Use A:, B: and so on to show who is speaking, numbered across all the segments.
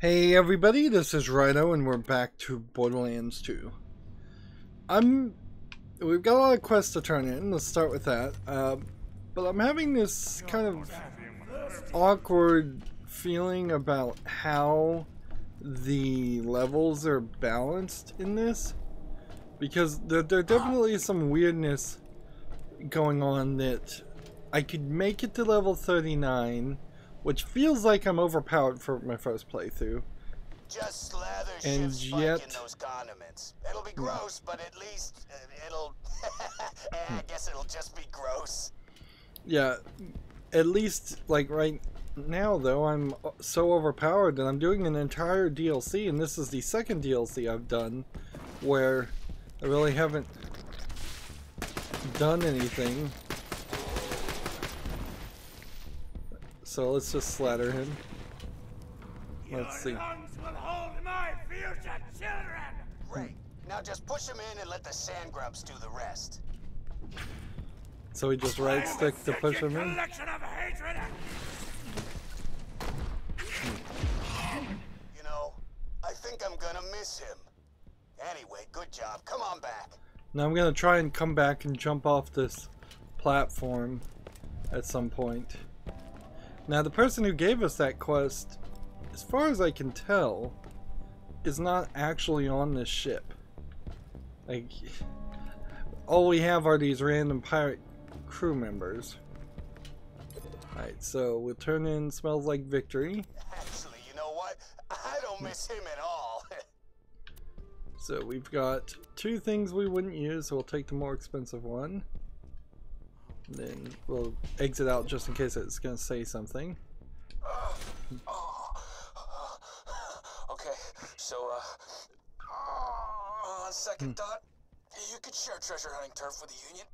A: Hey everybody, this is Rydo and we're back to Borderlands 2. We've got a lot of quests to turn in, let's start with that. But I'm having this kind of awkward feeling about how the levels are balanced in this. Because there definitely is some weirdness going on that I could make it to level 39, which feels like I'm overpowered for my first playthrough.
B: Just slather
A: and
B: shift
A: yet,
B: spike in those condiments. It'll be gross, but at least it'll... I guess it'll just be gross.
A: Yeah, at least, like, right now, though, I'm so overpowered that I'm doing an entire DLC, and this is the second DLC I've done where I really haven't done anything. So let's just slather him. Let's see.
C: Your lungs will hold my future children!
B: Great. Now just push them in and let the sand grubs do the rest.
A: So we just right stick to push him in?
C: Collection of hatred.
B: You know, I think I'm gonna miss him. Anyway, good job. Come on back.
A: Now I'm gonna try and come back and jump off this platform at some point. Now the person who gave us that quest, as far as I can tell, is not actually on this ship. Like, all we have are these random pirate crew members. Alright, so we'll turn in Smells Like Victory.
B: Actually, you know what? I don't miss him at all.
A: So we've got two things we wouldn't use, so we'll take the more expensive one. Then we'll exit out just in case it's going to say something.
B: Okay, so, on second thought, you could share treasure hunting turf with the Union.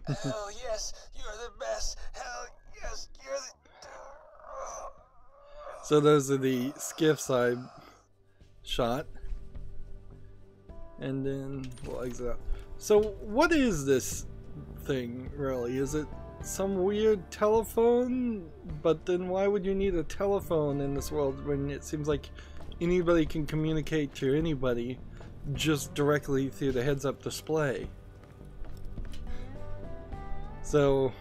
B: Hell yes, you're the best. Hell yes, you're the...
A: So those are the skiffs I shot. And then we'll exit out. So what is this thing really? Is it some weird telephone? But then why would you need a telephone in this world when it seems like anybody can communicate to anybody just directly through the heads-up display? So,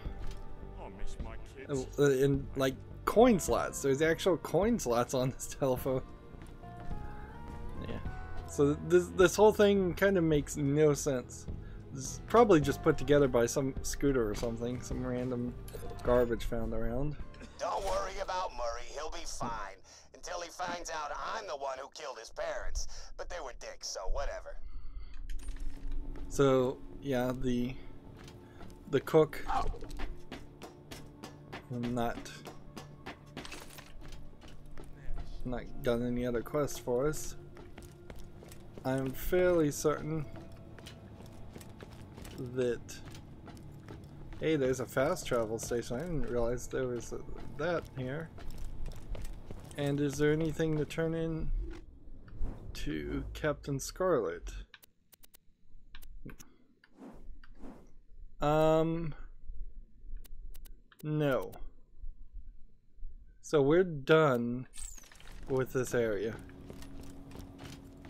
A: and like coin slots, there's actual coin slots on this telephone. Yeah. So this whole thing kind of makes no sense. It's probably just put together by some scooter or something, some random garbage found around.
B: Don't worry about Murray, he'll be fine. Until he finds out I'm the one who killed his parents. But they were dicks, so whatever.
A: So, yeah, the cook, not got any other quests for us. I'm fairly certain that, hey, there's a fast travel station. I didn't realize there was that here. And is there anything to turn in to Captain Scarlet? No. So we're done with this area.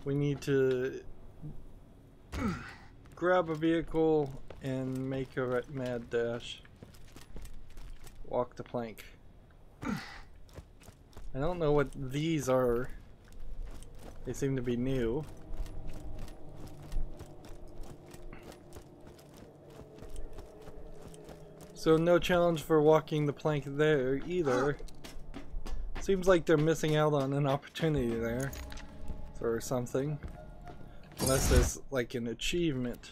A: We need to grab a vehicle and make a mad dash. Walk the plank. I don't know what these are. They seem to be new. So no challenge for walking the plank there either. Seems like they're missing out on an opportunity there for something. Unless there's like an achievement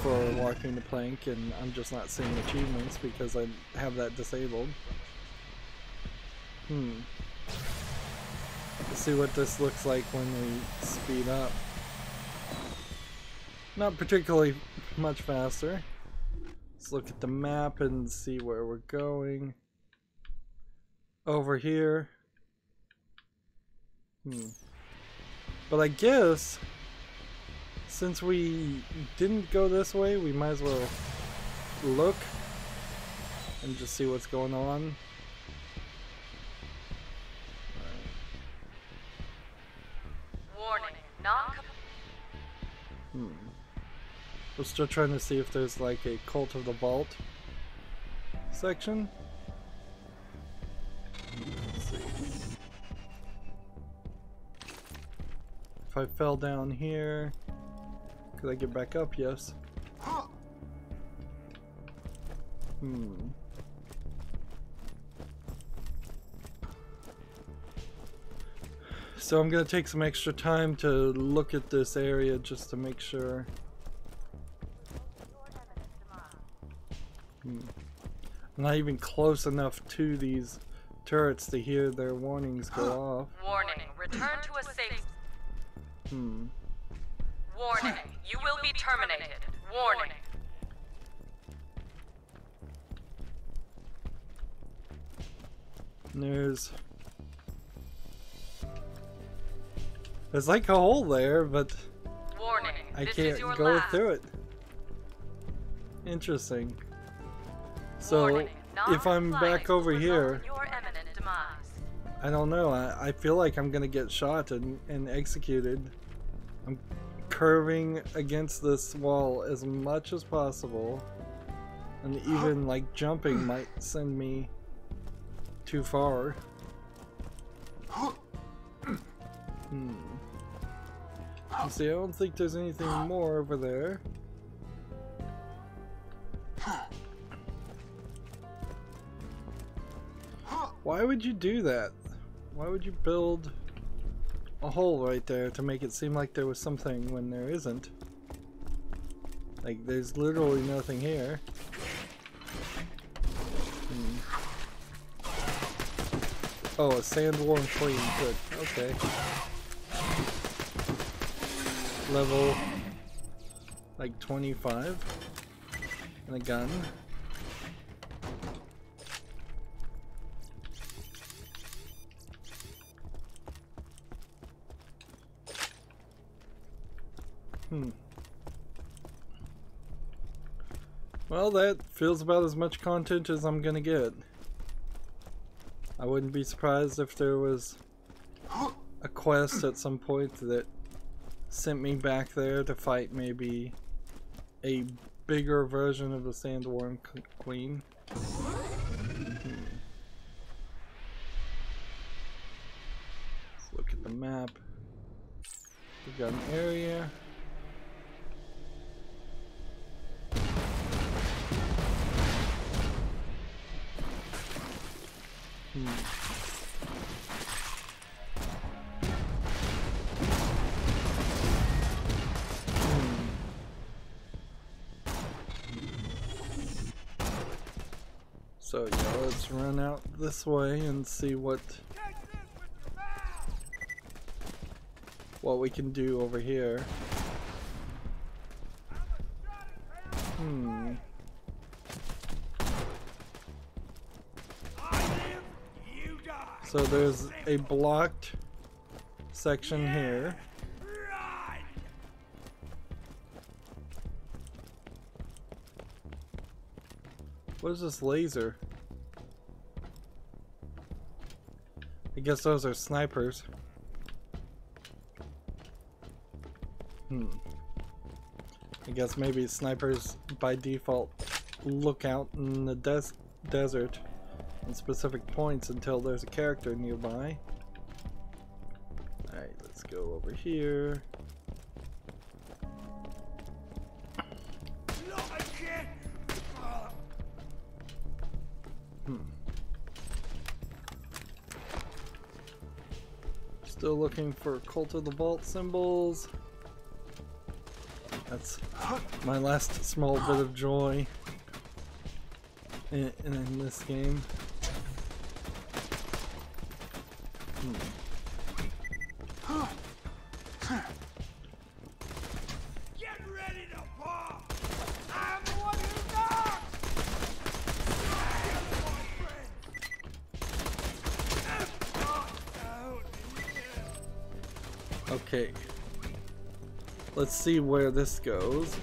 A: for walking the plank and I'm just not seeing achievements because I have that disabled. Let's see what this looks like when we speed up. Not particularly much faster. Let's look at the map and see where we're going. Over here. But I guess since we didn't go this way, we might as well look and just see what's going on.
D: Warning, non.
A: We're still trying to see if there's like a Cult of the Vault section. Let's see. If I fell down here, could I get back up? Yes. So I'm gonna take some extra time to look at this area just to make sure. I'm not even close enough to these turrets to hear their warnings go off.
D: Warning, return to a safe. Warning, you will be terminated. Warning.
A: There's like a hole there, but
D: Warning,
A: I
D: this
A: can't
D: is your
A: go
D: last.
A: through it. Interesting. So
D: Warning,
A: if I'm back
D: non-compliance
A: over
D: will
A: here,
D: result in your imminent demise.
A: I don't know. I feel like I'm gonna get shot and executed. I'm curving against this wall as much as possible, and even like jumping might send me too far. You see, I don't think there's anything more over there. Why would you do that? Why would you build a hole right there to make it seem like there was something when there isn't? Like, there's literally nothing here. Oh, a sandworm queen. Good. Okay. Level like 25 and a gun. Well, that feels about as much content as I'm gonna get. I wouldn't be surprised if there was a quest at some point that sent me back there to fight maybe a bigger version of the Sandworm Queen. Let's look at the map. We've got an area. So yeah, let's run out this way and see what we can do over here. So there's a blocked section here. What is this laser? I guess those are snipers. I guess maybe snipers by default look out in the desert in specific points until there's a character nearby. Alright, let's go over here. Still looking for Cult of the Vault symbols. That's my last small bit of joy in this game.
C: Get ready to pop! I'm the one who knocks!
A: Okay. Let's see where this goes.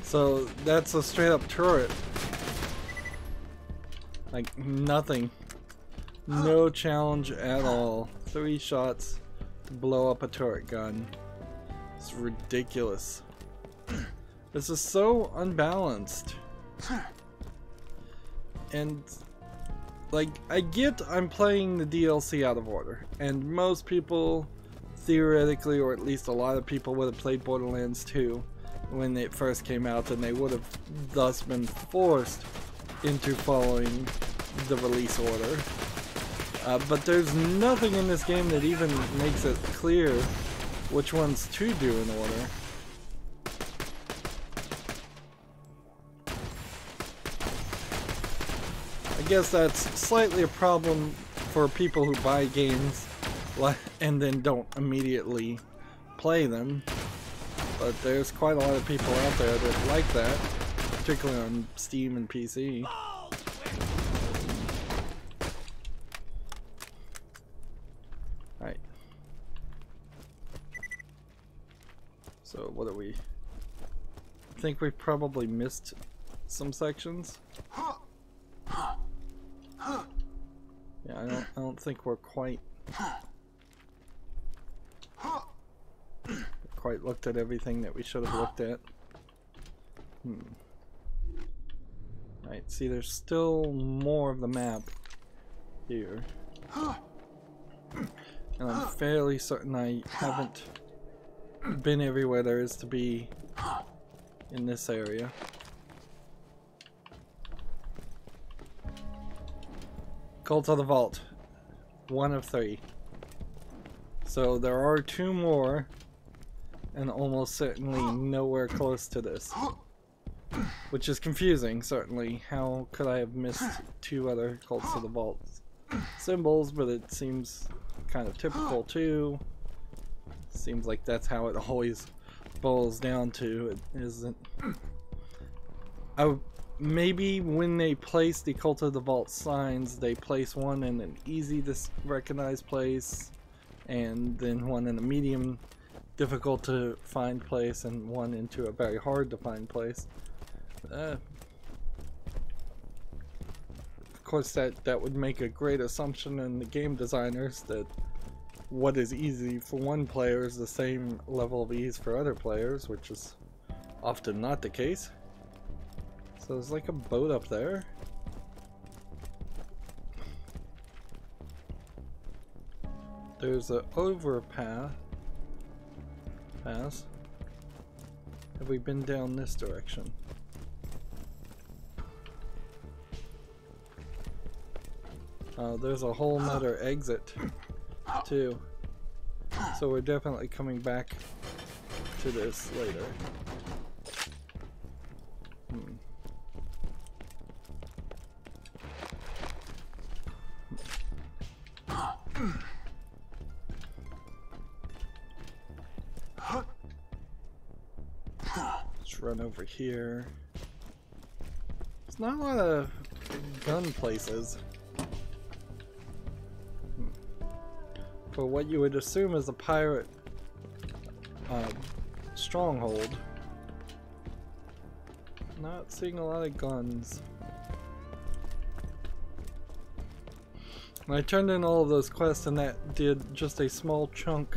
A: So that's a straight up turret. Like nothing No challenge at all. 3 shots to blow up a turret gun. It's ridiculous. This is so unbalanced. And like, I get I'm playing the DLC out of order, and most people theoretically, or at least a lot of people, would have played Borderlands 2 when it first came out, and they would have thus been forced into following the release order. But there's nothing in this game that even makes it clear which ones to do in order. I guess that's slightly a problem for people who buy games and then don't immediately play them. But there's quite a lot of people out there that like that, particularly on Steam and PC. Alright. So what do we... I think we probably missed some sections. Yeah, I don't think we're quite looked at everything that we should have looked at. Alright, see, there's still more of the map here. And I'm fairly certain I haven't been everywhere there is to be in this area. Cult of the Vault. 1 of 3. So there are 2 more, and almost certainly nowhere close to this. Which is confusing, certainly. How could I have missed 2 other Cults of the Vault symbols, but it seems kind of typical too. Seems like that's how it always boils down to. It isn't... Maybe when they place the Cult of the Vault signs, they place one in an easy to recognize place, and then one in a medium difficult to find place, and one into a very hard to find place. Of course that would make a great assumption in the game designers that what is easy for one player is the same level of ease for other players, which is often not the case. So there's like a boat up there. There's an overpass. Have we been down this direction? There's a whole nother exit too. So we're definitely coming back to this later. Let's run over here. There's not a lot of gun places. For what you would assume is a pirate stronghold. Not seeing a lot of guns. I turned in all of those quests, and that did just a small chunk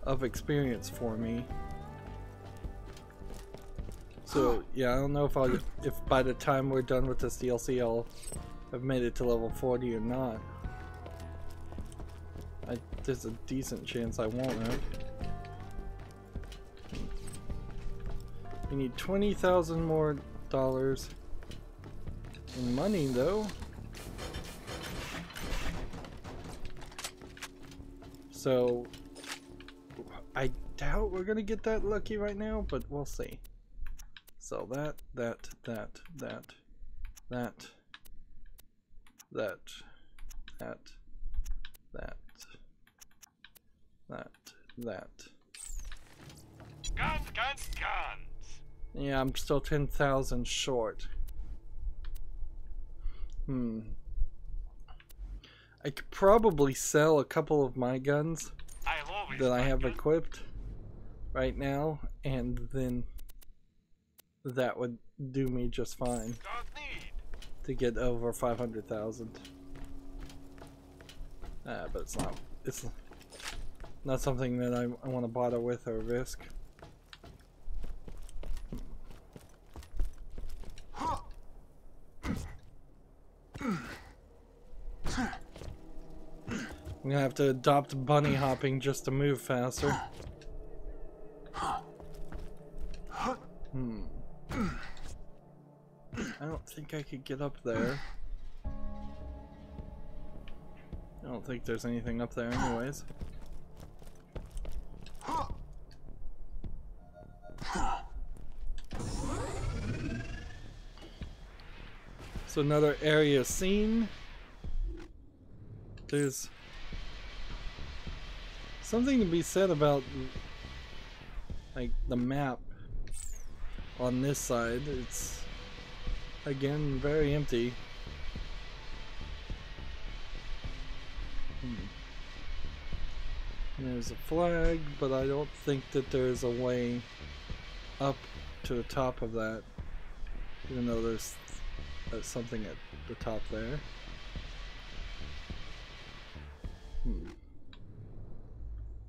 A: of experience for me. So yeah, I don't know if by the time we're done with this DLC I'll have made it to level 40 or not. There's a decent chance I won't have. We need $20,000 more in money though. So I doubt we're gonna get that lucky right now, but we'll see. So that.
C: Guns.
A: Yeah, I'm still 10,000 short. I could probably sell a couple of my guns that I have equipped right now, and then that would do me just fine to get over 500,000. But it's not something that I want to bother with or risk. I'm gonna have to adopt bunny hopping just to move faster. I don't think I could get up there. I don't think there's anything up there anyways. So another area seen. There's something to be said about like the map on this side. It's again very empty. There's a flag, but I don't think that there's a way up to the top of that, even though there's something at the top there.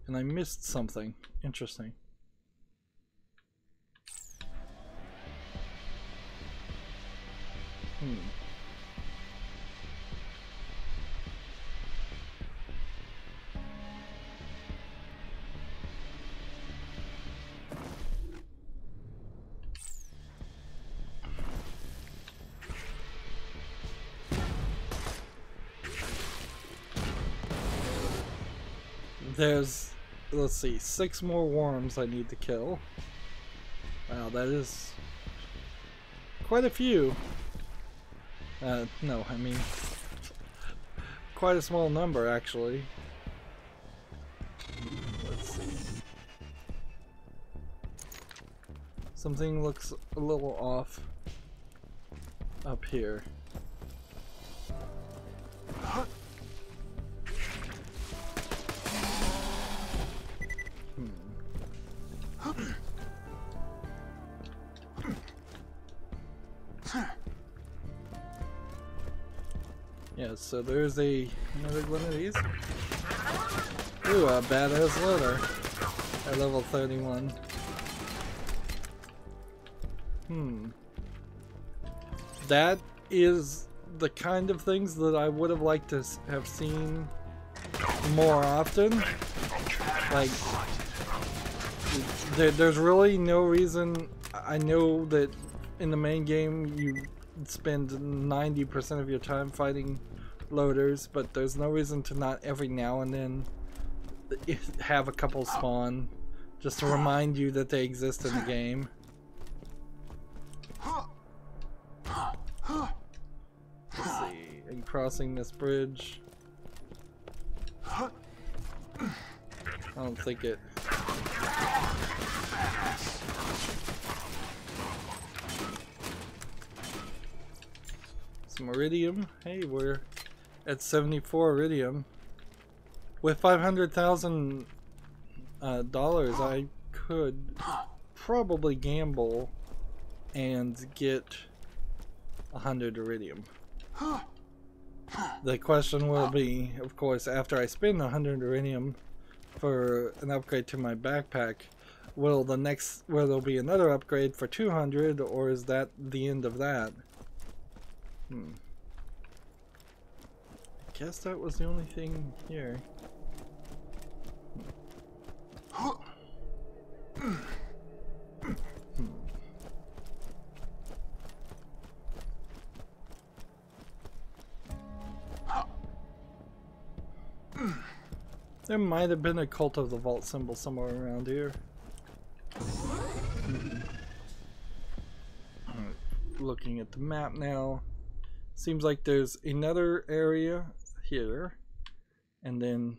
A: And I missed something interesting. There's, let's see, 6 more worms I need to kill. Wow, that is quite a few. No, I mean, quite a small number actually. Let's see. Something looks a little off up here. Yeah, so there's another one of these. Ooh, a badass loader at level 31. That is the kind of things that I would have liked to have seen more often. Like, there's really no reason. I know that in the main game you spend 90% of your time fighting loaders, but there's no reason to not every now and then have a couple spawn just to remind you that they exist in the game. Let's see, and crossing this bridge, I don't think it. Some iridium. Hey, we're at 74 iridium. With $500,000 I could probably gamble and get 100 iridium. The question will be, of course, after I spend 100 iridium for an upgrade to my backpack, will there be another upgrade for 200, or is that the end of that? I guess that was the only thing here. There might have been a Cult of the Vault symbol somewhere around here. Looking at the map now, seems like there's another area here, and then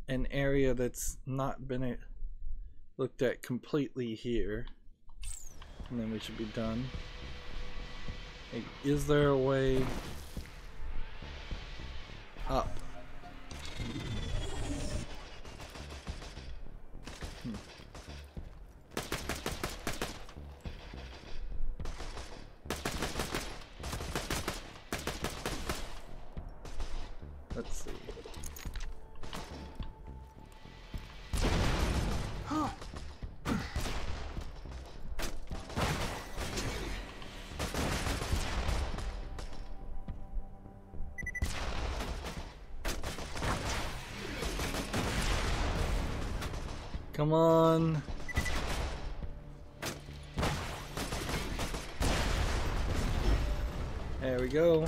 A: an area that's not been looked at completely here, and then we should be done. Like, is there a way up? Let's see. Come on. There we go.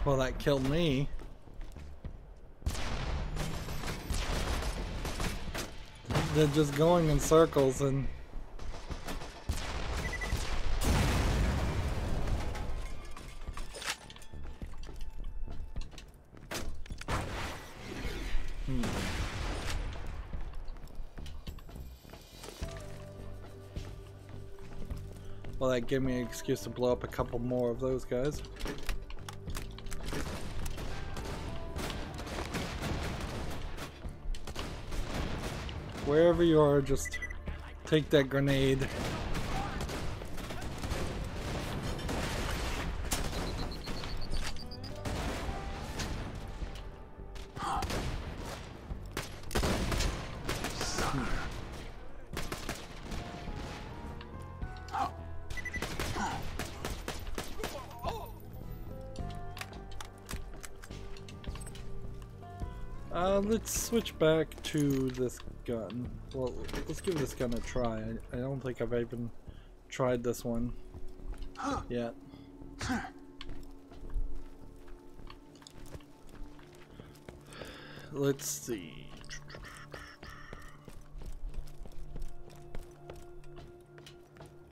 A: Well, that killed me. They're just going in circles and... Well, that gave me an excuse to blow up a couple more of those guys. Wherever you are, just take that grenade. Let's switch back to this gun. Well, let's give this gun a try. I don't think I've even tried this one yet. Let's see.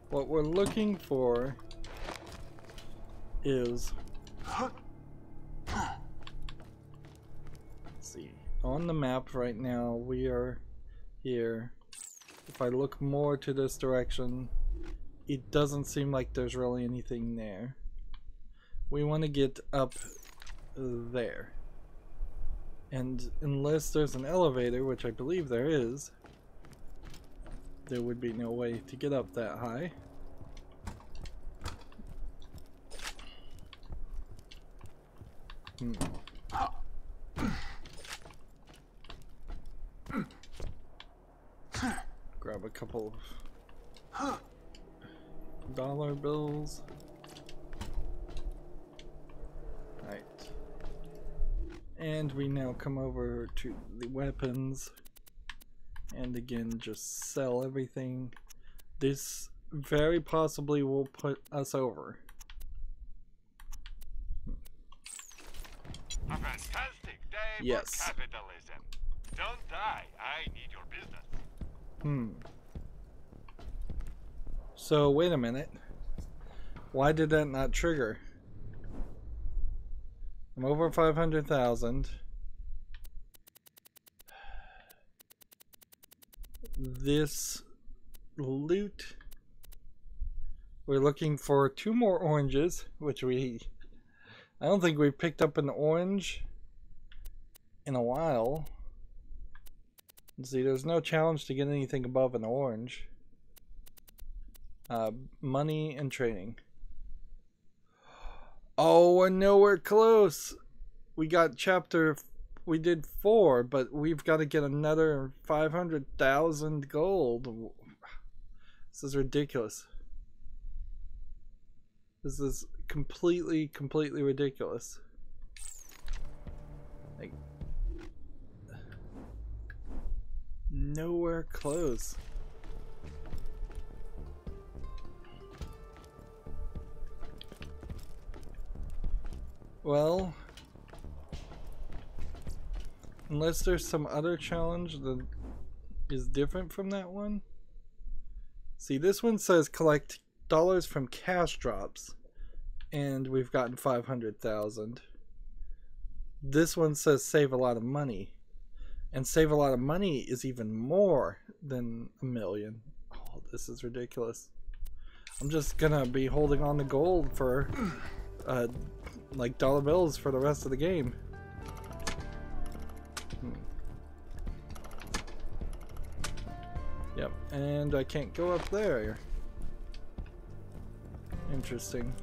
A: What we're looking for is... On the map right now, we are here. If I look more to this direction, it doesn't seem like there's really anything there. We want to get up there. And unless there's an elevator, which I believe there is, there would be no way to get up that high. Grab a couple of dollar bills. Right. And we now come over to the weapons. And again, just sell everything. This very possibly will put us over.
C: A fantastic day
A: Yes.
C: for capitalism. Don't die. I need your business.
A: So wait a minute. Why did that not trigger? I'm over 500,000. This loot. We're looking for 2 more oranges, which I don't think we've picked up an orange in a while. See, there's no challenge to get anything above an orange. Money and training. Oh, we're nowhere close. We got we did 4, but we've got to get another 500,000 gold. This is ridiculous. This is completely ridiculous. Like, nowhere close. Well, unless there's some other challenge that is different from that one. See, this one says collect dollars from cash drops, and we've gotten 500,000. This one says save a lot of money, and save a lot of money is even more than 1 million. Oh, this is ridiculous. I'm just gonna be holding on to gold for like dollar bills for the rest of the game. Yep, and I can't go up there. Interesting.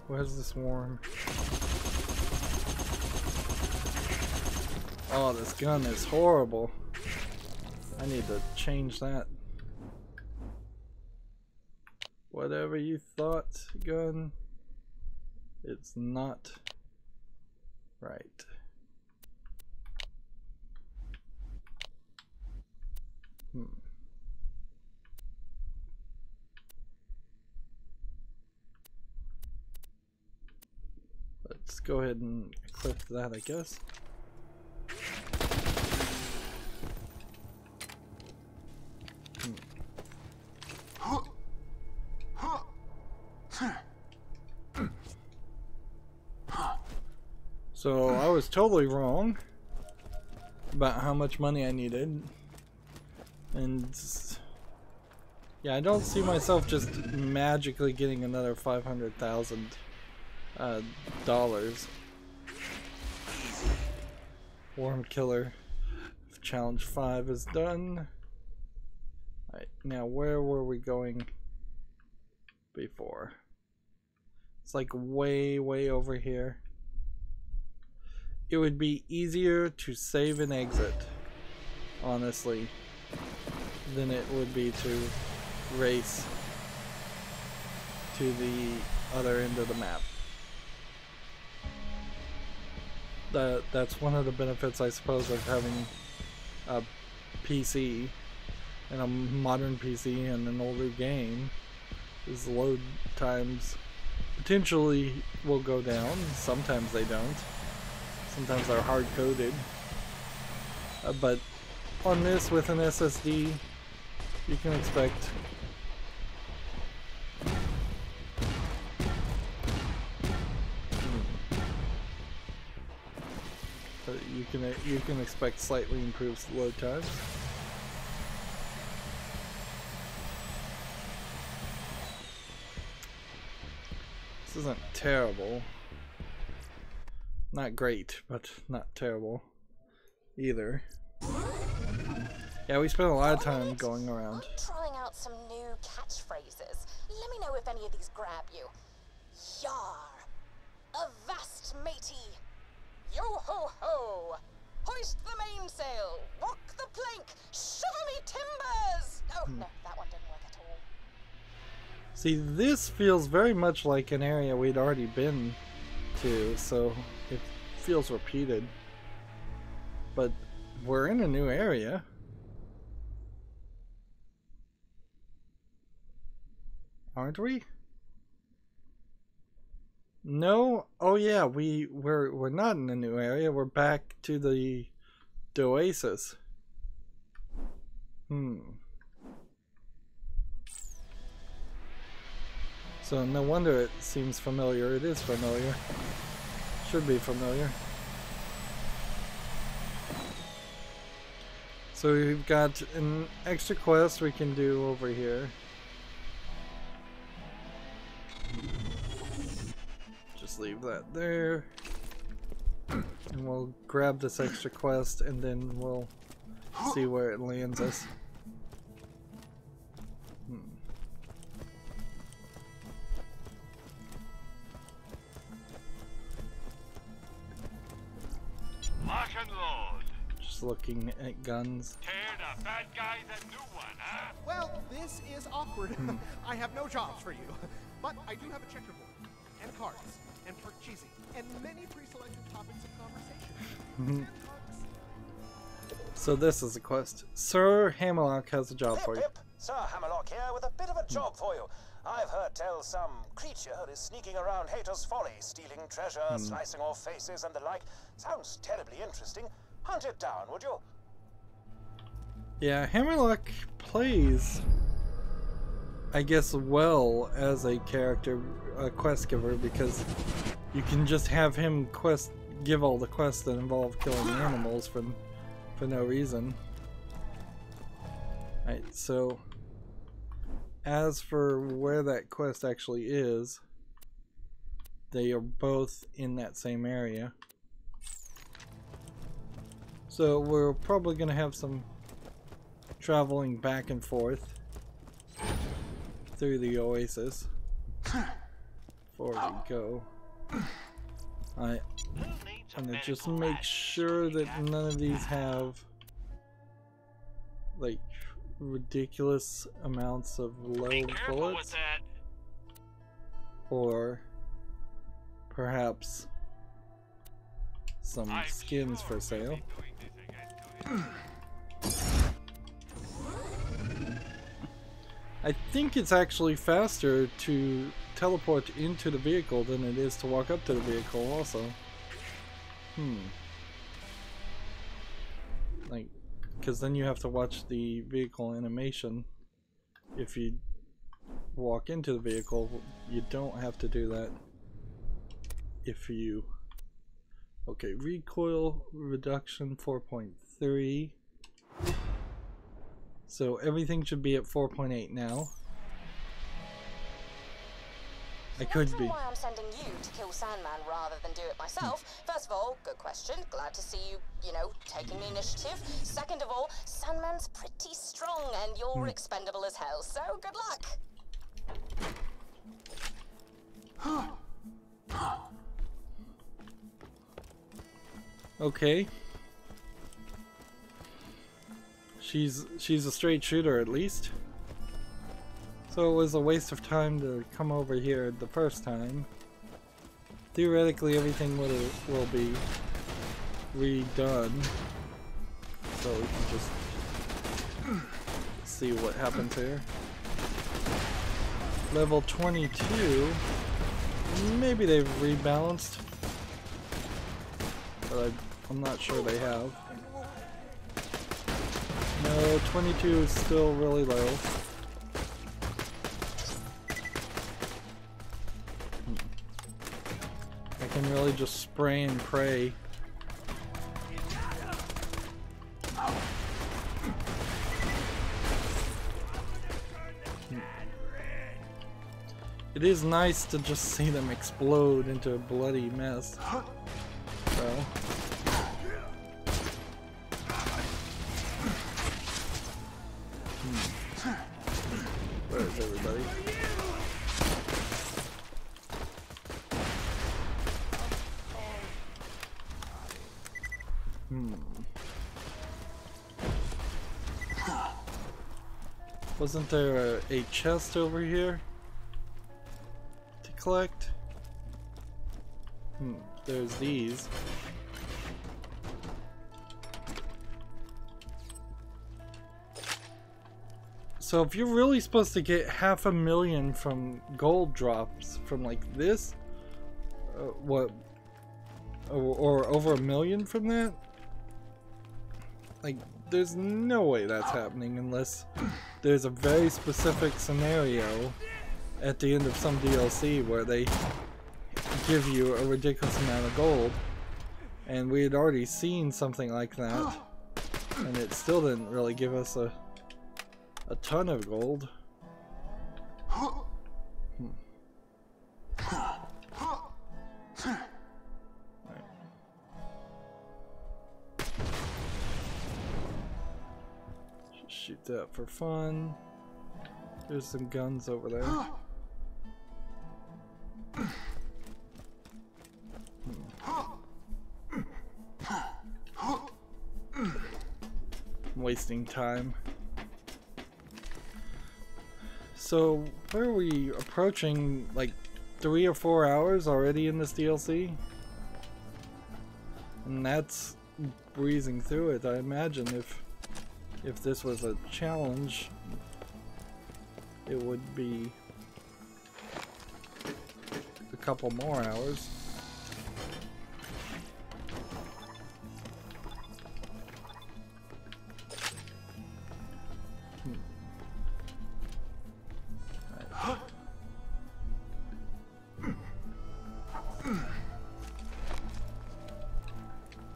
A: Where's this worm? Oh, this gun is horrible. I need to change that. Whatever you thought, gun, it's not right. Let's go ahead and equip that, I guess. So I was totally wrong about how much money I needed, and yeah, I don't see myself just magically getting another $500,000. Worm Killer Challenge 5 is done. Alright, now where were we going before? It's like way over here. It would be easier to save and exit, honestly, than it would be to race to the other end of the map. That's one of the benefits, I suppose, of having a PC, and a modern PC and an older game, is load times potentially will go down. Sometimes they don't. Sometimes they're hard-coded. But on this, with an SSD, you can expect you can expect slightly improved load times. This isn't terrible. Not great, but not terrible either. Yeah, we spent a lot of time going around.
E: I'm trying out some new catchphrases. Let me know if any of these grab you. Yar. Avast, matey. Yo ho ho. Hoist the mainsail. Rock the plank. Shiver me timbers. Oh, no, that one didn't work at all.
A: See, this feels very much like an area we'd already been to, so it feels repeated. But we're in a new area. Aren't we? No? Oh yeah, we're not in a new area. We're back to the Oasis. So no wonder it seems familiar. It is familiar. Should be familiar. So we've got an extra quest we can do over here. Just leave that there. And we'll grab this extra quest and then we'll see where it lands us.
C: Lock and load.
A: Just looking at guns.
C: Tear the bad guys a new one, huh?
F: Well, this is awkward. I have no jobs for you. But I do have a checkerboard, and cards, and parcheesi, and many pre-selected topics of conversation.
A: So this is a quest. Sir Hammerlock has a job for you.
B: Pip. Sir Hammerlock here with a bit of a job for you. I've heard tell some creature is sneaking around Hater's Folly, stealing treasure, slicing off faces and the like. Sounds terribly interesting. Hunt it down, would you?
A: Yeah, Hammerlock plays, I guess, well as a character, a quest giver, because you can just have him give all the quests that involve killing animals for no reason. Alright, so as for where that quest actually is, they are both in that same area. So we're probably going to have some traveling back and forth through the Oasis before we go. I'm gonna just make sure that none of these have like ridiculous amounts of low bullets, or perhaps some skins for sale. I think it's actually faster to teleport into the vehicle than it is to walk up to the vehicle also. Like, because then you have to watch the vehicle animation. If you walk into the vehicle, you don't have to do that. If you... Okay, recoil reduction 4.3. So everything should be at 4.8 now. I could be.
E: Why I'm sending you to kill Sandman rather than do it myself. First of all, good question. Glad to see you, you know, taking the initiative. Second of all, Sandman's pretty strong and you're expendable as hell, so good luck.
A: Okay. She's a straight shooter at least. So it was a waste of time to come over here the first time. Theoretically everything will be redone. So we can just see what happens here. Level 22. Maybe they've rebalanced. But I'm not sure they have. No, 22 is still really low. I can really just spray and pray. It is nice to just see them explode into a bloody mess. So. Where is everybody? Wasn't there a chest over here to collect? There's these. So if you're really supposed to get 500,000 from gold drops from like this, what, or over 1 million from that? Like, there's no way that's happening unless there's a very specific scenario at the end of some DLC where they give you a ridiculous amount of gold. And we had already seen something like that, and it still didn't really give us a ton of gold. Shoot that for fun. There's some guns over there. I'm wasting time. So, where are we approaching? Like 3 or 4 hours already in this DLC? And that's breezing through it. I imagine if this was a challenge, it would be a couple more hours.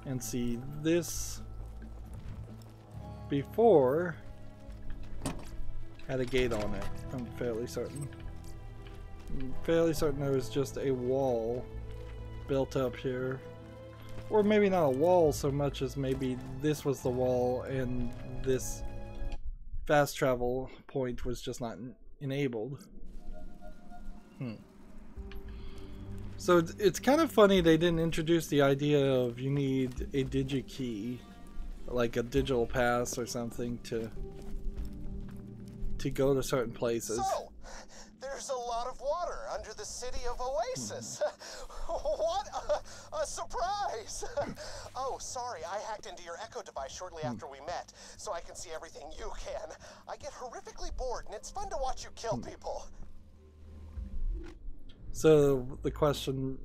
A: And see, this before had a gate on it. I'm fairly certain. There was just a wall built up here. Or maybe not a wall so much as maybe this was the wall and this fast travel point was just not enabled. So it's kind of funny they didn't introduce the idea of you need a digikey like a digital pass or something to go to certain places.
F: So, there's a lot of water under the city of Oasis. What a surprise! Oh, sorry, I hacked into your Echo device shortly after we met, so I can see everything you can. I get horrifically bored, and it's fun to watch you kill people.
A: So the question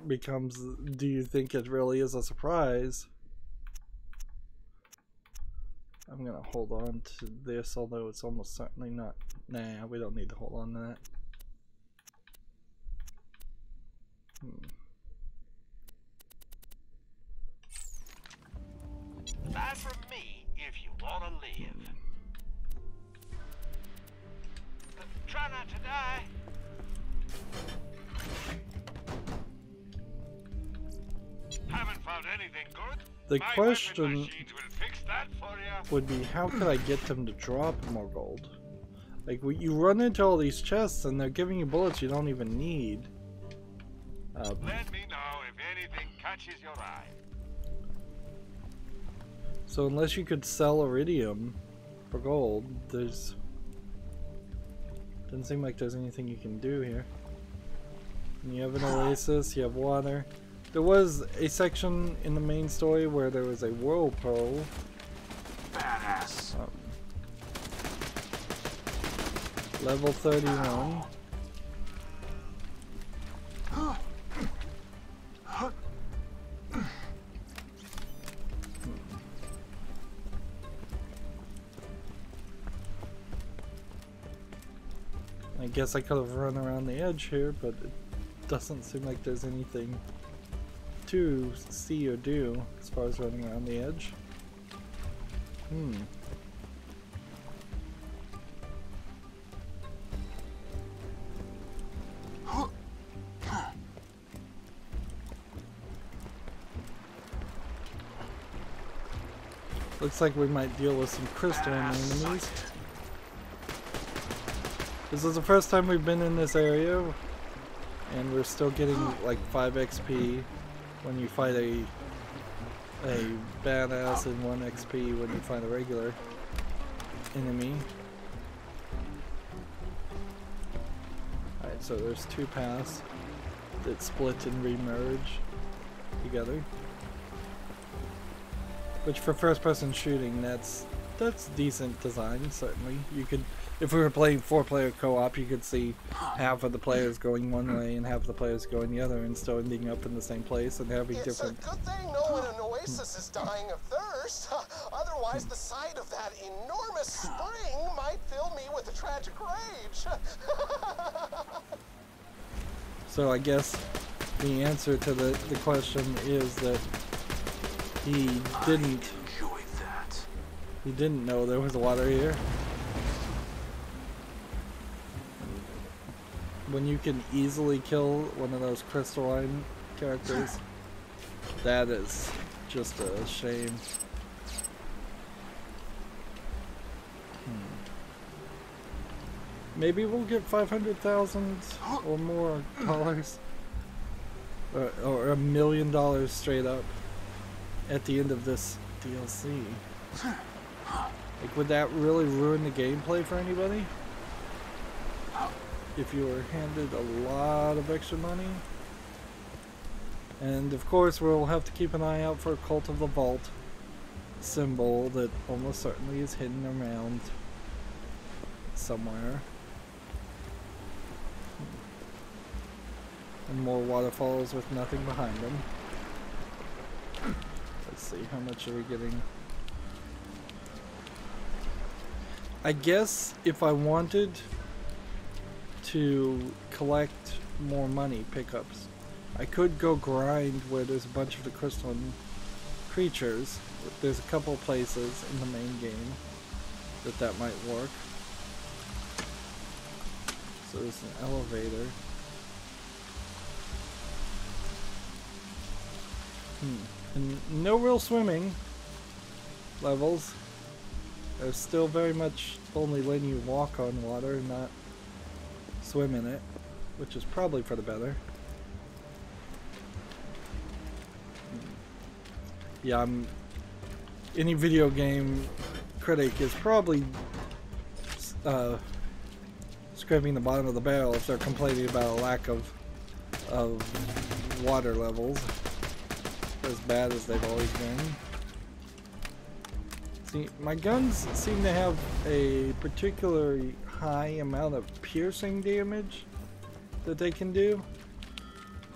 A: becomes, do you think it really is a surprise? I'm gonna hold on to this, although it's almost certainly not. Nah, we don't need to hold on to that.
C: Buy from me if you want to live. Try not to die. Haven't found anything good.
A: The
C: My
A: question
C: weapon machines will fix that for you.
A: would be, how could I get them to drop more gold? Like, you run into all these chests and they're giving you bullets you don't even need.
C: Let me know if anything catches your eye.
A: So unless you could sell iridium for gold, doesn't seem like there's anything you can do here. And you have an oasis, you have water. There was a section in the main story where there was a whirlpool.
C: Badass.
A: Level 31. I guess I could have run around the edge here, but it doesn't seem like there's anything to see or do as far as running around the edge. Looks like we might deal with some crystalline enemies. This is the first time we've been in this area, and we're still getting like 5 XP when you fight a badass and 1 XP when you fight a regular enemy. Alright, so there's 2 paths that split and remerge together. Which for first person shooting, that's decent design, certainly. You could, if we were playing 4-player co-op, you could see half of the players going one way and half of the players going the other and still ending up in the same place and having different...
F: It's a good thing no one in Oasis is dying of thirst. Otherwise, the sight of that enormous spring might fill me with a tragic rage.
A: So I guess the answer to the question is that he didn't know there was water here. When you can easily kill one of those crystalline characters, that is just a shame. Maybe we'll get 500,000 or more dollars, or $1 million straight up at the end of this DLC. Like, would that really ruin the gameplay for anybody? If you were handed a lot of extra money? And of course we'll have to keep an eye out for a Cult of the Vault symbol that almost certainly is hidden around somewhere. And more waterfalls with nothing behind them. Let's see, how much are we getting? I guess if I wanted to collect more money pickups, I could go grind where there's a bunch of the crystalline creatures. There's a couple places in the main game that might work. So there's an elevator. And no real swimming levels. They're still very much only letting you walk on water, not swim in it, which is probably for the better. Yeah, any video game critic is probably scraping the bottom of the barrel if they're complaining about a lack of water levels as bad as they've always been. See, my guns seem to have a particularly high amount of piercing damage that they can do,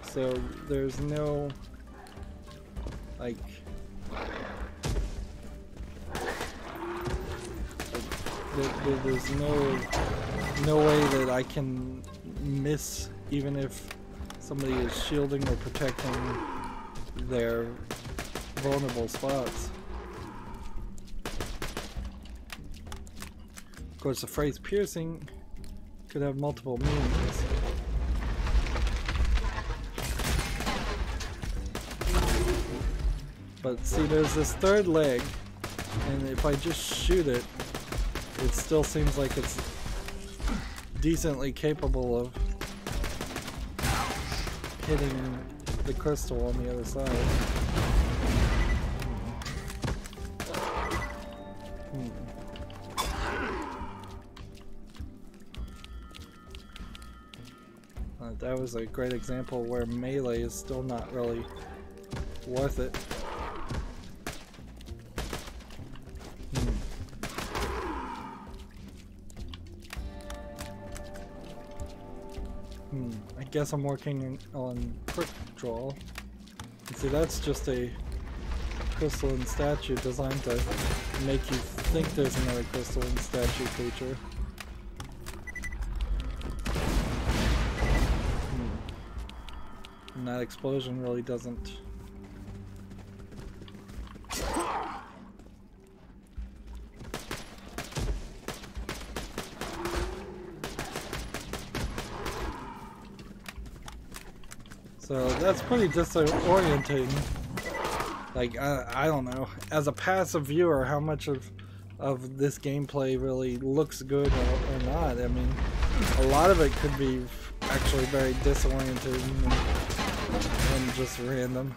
A: so there's no like there's no way that I can miss even if somebody is shielding or protecting their vulnerable spots. Of course, the phrase piercing could have multiple meanings. But see, there's this third leg, and if I just shoot it, it still seems like it's decently capable of hitting the crystal on the other side. That was a great example where melee is still not really worth it. I guess I'm working on quick draw. And see, that's just a crystalline statue designed to make you think there's another crystalline statue creature. And that explosion really doesn't. So that's pretty disorientating. Like, I don't know, as a passive viewer, how much of this gameplay really looks good or not. I mean, a lot of it could be actually very disorientating and just random.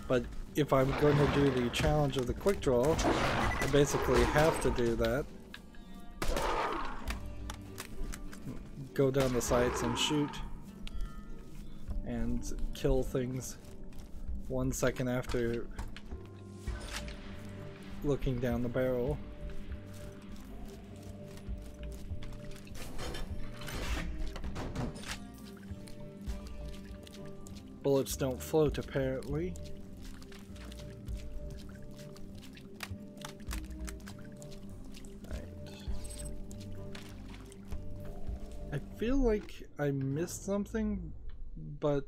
A: But if I'm going to do the challenge of the quick draw, I basically have to do that. Go down the sights and shoot and kill things 1 second after looking down the barrel. Bullets don't float, apparently. I feel like I missed something, but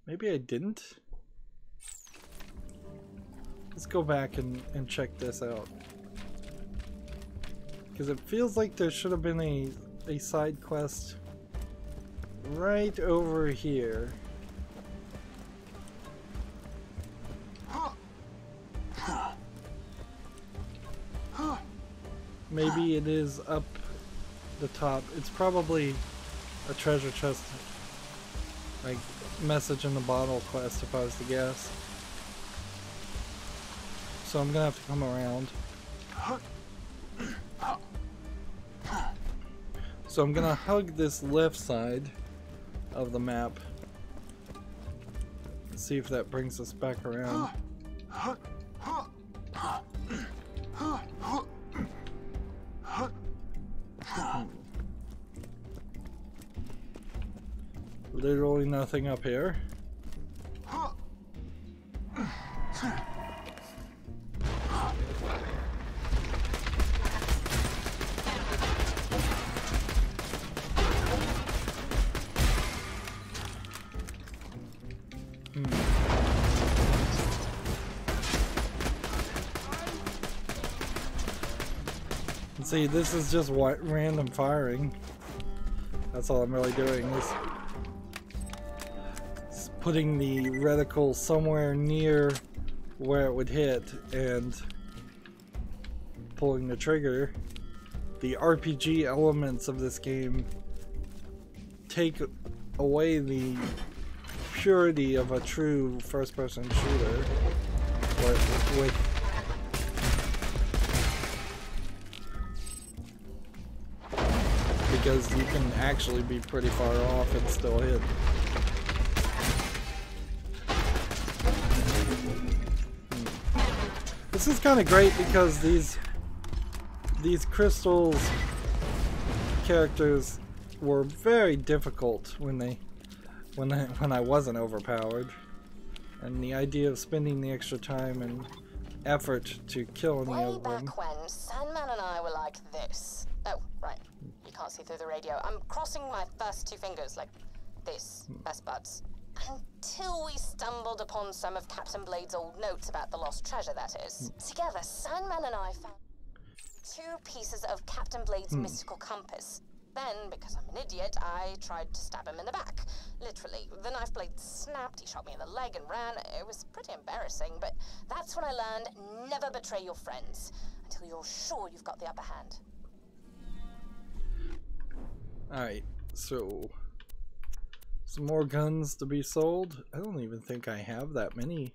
A: maybe I didn't. Let's go back and check this out. Because it feels like there should have been a side quest right over here. Maybe it is up the top. It's probably a treasure chest, like message in the bottle quest if I was to guess. So I'm gonna have to come around. So I'm gonna hug this left side of the map. See if that brings us back around. Literally nothing up here. See, this is just random firing. That's all I'm really doing is putting the reticle somewhere near where it would hit and pulling the trigger. The RPG elements of this game take away the purity of a true first-person shooter with because you can actually be pretty far off and still hit. This is kind of great because these crystals characters were very difficult when I wasn't overpowered, and the idea of spending the extra time and effort to kill any of them.
E: Way back when Sandman and I were like this. Oh, right. You can't see through the radio. I'm crossing my first two fingers like this, best buds. Until we stumbled upon some of Captain Blade's old notes about the lost treasure, that is. Together, Sandman and I found 2 pieces of Captain Blade's mystical compass. Then, because I'm an idiot, I tried to stab him in the back. Literally. The knife blade snapped, he shot me in the leg and ran. It was pretty embarrassing, but that's when I learned never betray your friends until you're sure you've got the upper hand.
A: Alright, so some more guns to be sold. I don't even think I have that many.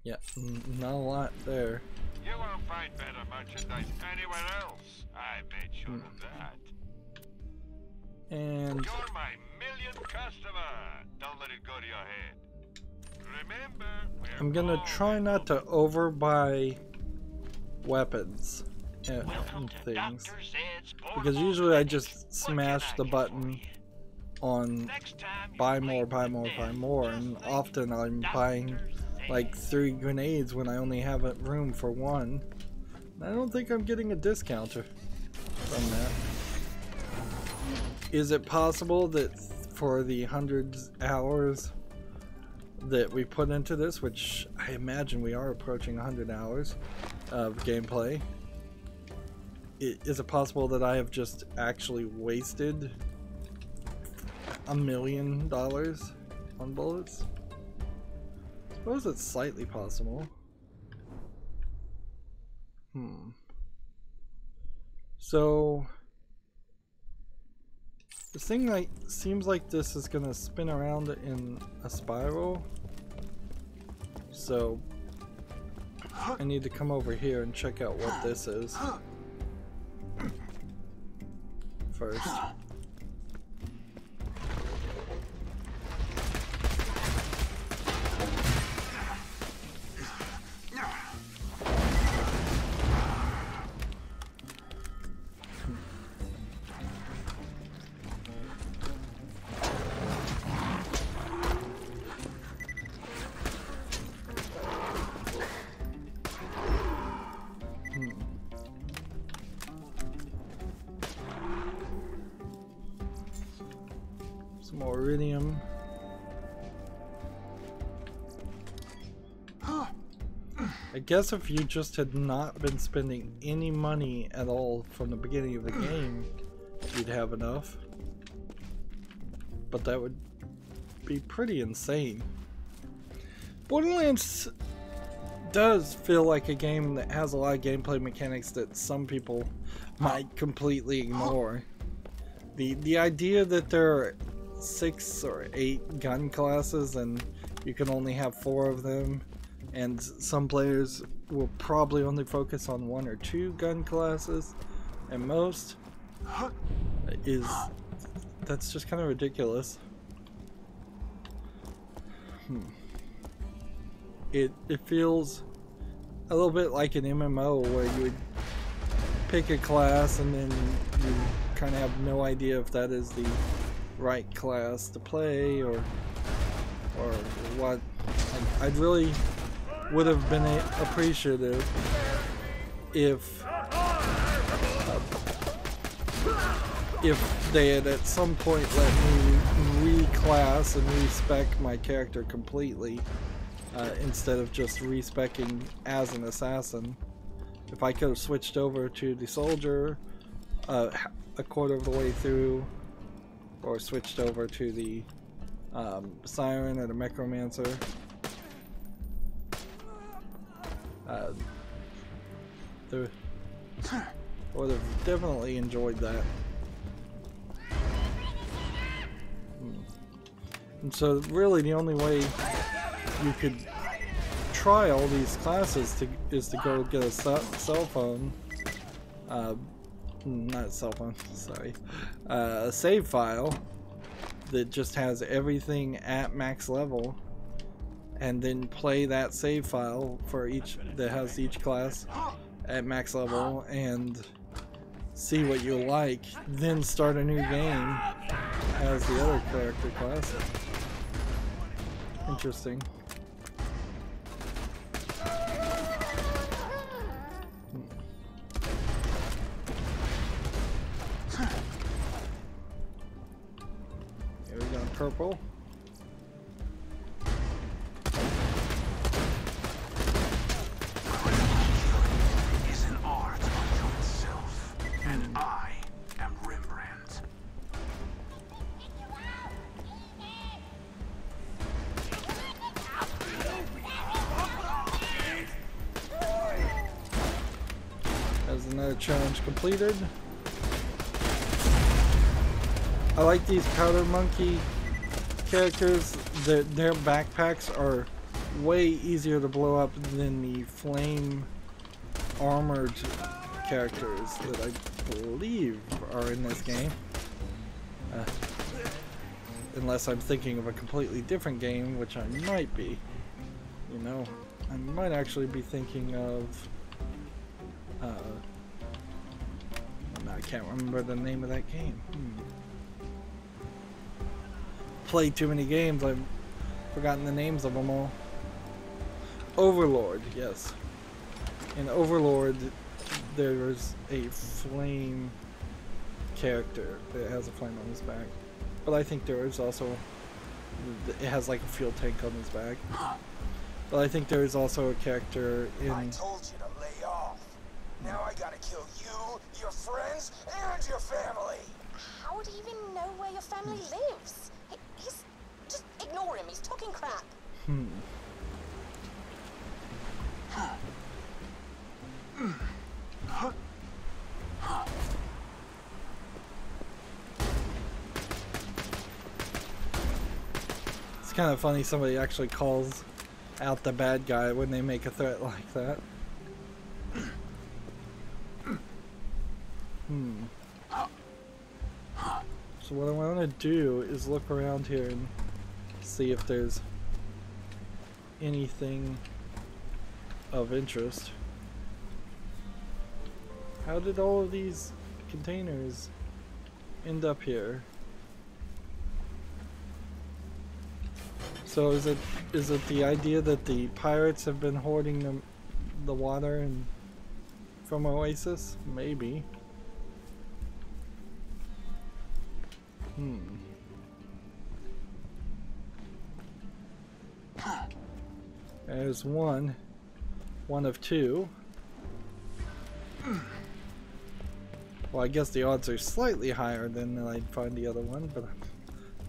A: Yeah, not a lot there.
C: You won't find better merchandise anywhere else. I bet sure of that.
A: And
C: You're my millionth customer. Don't let it go to your head. Remember,
A: I'm gonna try not to overbuy weapons and things, because usually I just smash the button on buy more, and often I'm buying like 3 grenades when I only have room for 1. I don't think I'm getting a discount from that. Is it possible that for the hundreds hours that we put into this, which I imagine we are approaching 100 hours of gameplay, is it possible that I have just actually wasted $1 million on bullets? I suppose it's slightly possible. So this thing seems like this is gonna spin around in a spiral. So I need to come over here and check out what this is first. Some more iridium. I guess if you just had not been spending any money at all from the beginning of the game, you'd have enough. But that would be pretty insane. Borderlands does feel like a game that has a lot of gameplay mechanics that some people might completely ignore. The idea that there are 6 or 8 gun classes and you can only have 4 of them, and some players will probably only focus on 1 or 2 gun classes at most, that's just kind of ridiculous. It feels a little bit like an MMO where you would pick a class and then you kind of have no idea if that is the right class to play or what. I'd really would have been appreciative if they had at some point let me reclass and respec my character completely instead of just respecking as an assassin. If I could have switched over to the soldier a quarter of the way through, or switched over to the Siren or the Necromancer, I would have definitely enjoyed that. And so really the only way you could try all these classes is to go get a cell phone. Not a cell phone, sorry. A save file that just has everything at max level, and then play that save file for each that has each class at max level and see what you like, then start a new game as the other character classes. Interesting. Here we go, purple.
G: Is an art unto itself, and I am Rembrandt.
A: There's another challenge completed. I like these powder monkey characters. Their backpacks are way easier to blow up than the flame armored characters that I believe are in this game. Unless I'm thinking of a completely different game, which I might be. You know, I might actually be thinking of I can't remember the name of that game. Played too many games, I've forgotten the names of them all. Overlord, yes. In Overlord, there's a flame character that has a flame on his back. But I think there is also, it has like a fuel tank on his back. But I think there is also a character in...
F: I told you to lay off. Now I gotta kill you, your friends, and your family.
E: How do you even know where your family lives? He's... just ignore him, he's talking crap.
A: It's kind of funny somebody actually calls out the bad guy when they make a threat like that. So what I want to do is look around here and see if there's anything of interest. How did all of these containers end up here? So is it the idea that the pirates have been hoarding the water and from Oasis? Maybe. There's one of two. Well, I guess the odds are slightly higher than I'd find the other one, but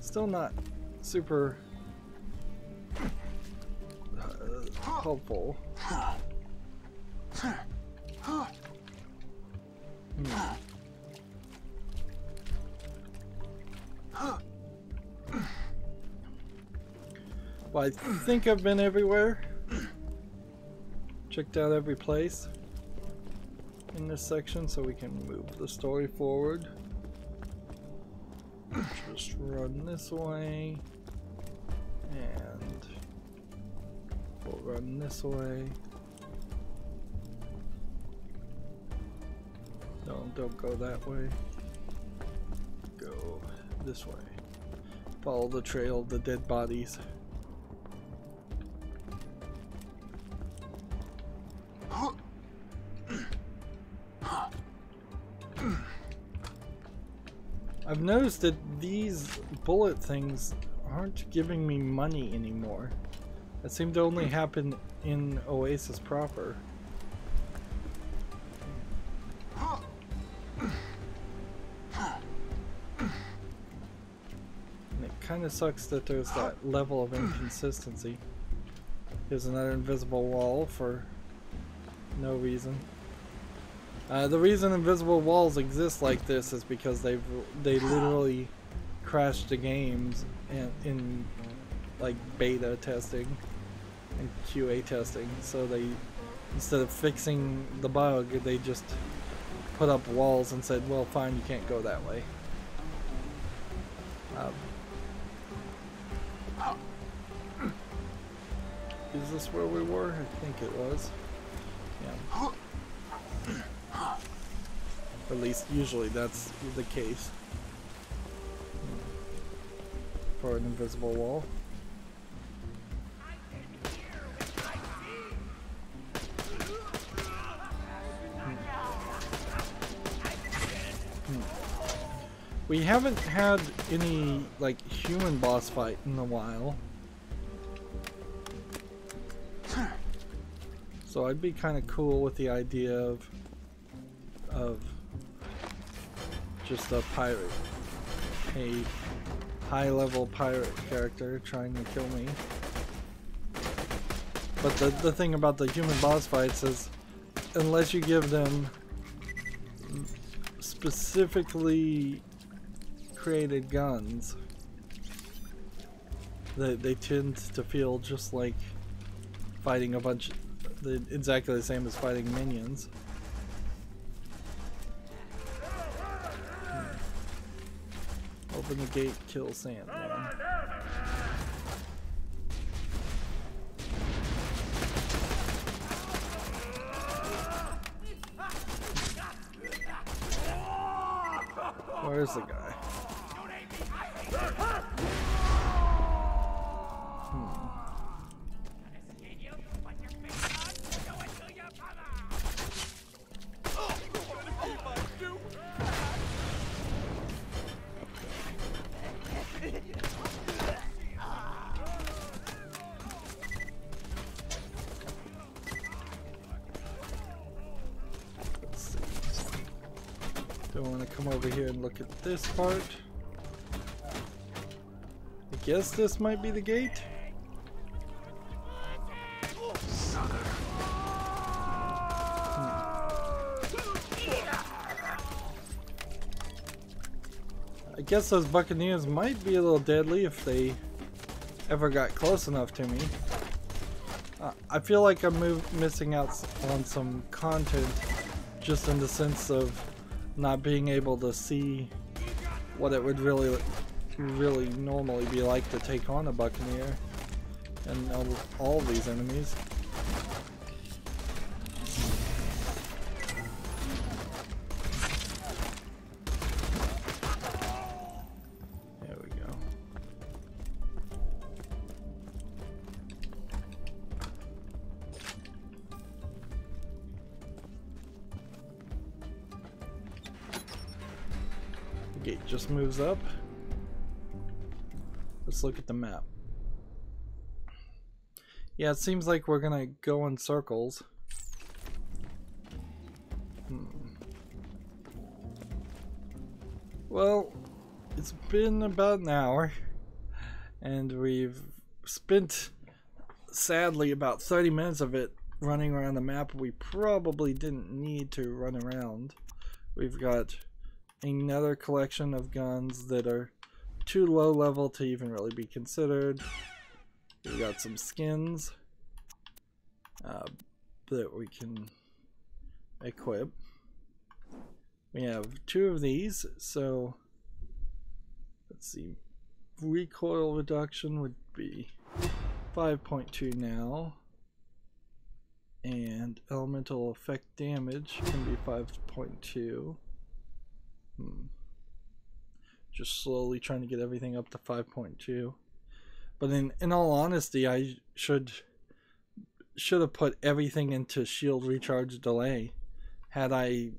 A: still not super helpful. Well, I think I've been everywhere. Checked out every place in this section, so we can move the story forward. Just run this way, and we'll run this way. Don't go that way. Go this way. Follow the trail of the dead bodies. I've noticed that these bullet things aren't giving me money anymore. That seemed to only happen in Oasis proper. And it kind of sucks that there's that level of inconsistency. Here's another invisible wall for no reason. The reason invisible walls exist like this is because they literally crashed the games in like beta testing and QA testing. So they, instead of fixing the bug, they just put up walls and said, well, fine, you can't go that way. Is this where we were? I think it was. Yeah. Or at least usually that's the case. For an invisible wall. We haven't had any like human boss fight in a while. So I'd be kind of cool with the idea of just a pirate, a high-level pirate character trying to kill me. But the thing about the human boss fights is, unless you give them specifically created guns, they tend to feel just like fighting a bunch. Exactly the same as fighting minions. Open the gate, kill Sandman. Where's the guy? Over here and look at this part. I guess this might be the gate. I guess those buccaneers might be a little deadly if they ever got close enough to me. I feel like I'm missing out on some content just in the sense of not being able to see what it would really normally be like to take on a buccaneer and all these enemies. There we go. Gate just moves up. Let's look at the map. Yeah, it seems like we're gonna go in circles. Well, it's been about an hour, and we've spent, sadly, about 30 minutes of it running around the map. We probably didn't need to run around. We've got another collection of guns that are too low level to even really be considered. We got some skins that we can equip. We have 2 of these, so let's see. Recoil reduction would be 5.2 now, and elemental effect damage can be 5.2. Just slowly trying to get everything up to 5.2. But in all honesty, I should have put everything into shield recharge delay. Had I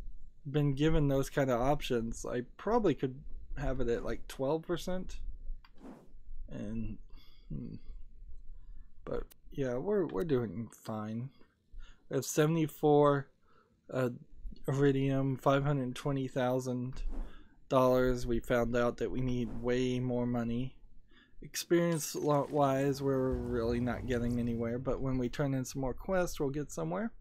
A: been given those kind of options, I probably could have it at like 12%. And but yeah, we're doing fine. We have 74 iridium, $520,000. We found out that we need way more money. Experience wise, we're really not getting anywhere, but when we turn in some more quests, we'll get somewhere.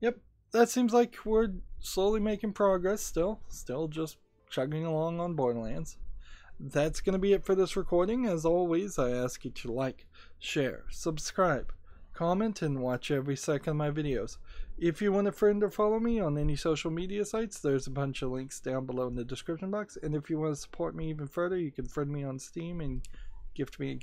A: Yep, that seems like we're slowly making progress. Still just chugging along on Borderlands. that's going to be it for this recording. As always, I ask you to like, share, subscribe, comment, and watch every second of my videos. If you want to friend or follow me on any social media sites, there's a bunch of links down below in the description box. And if you want to support me even further, you can friend me on Steam and gift me a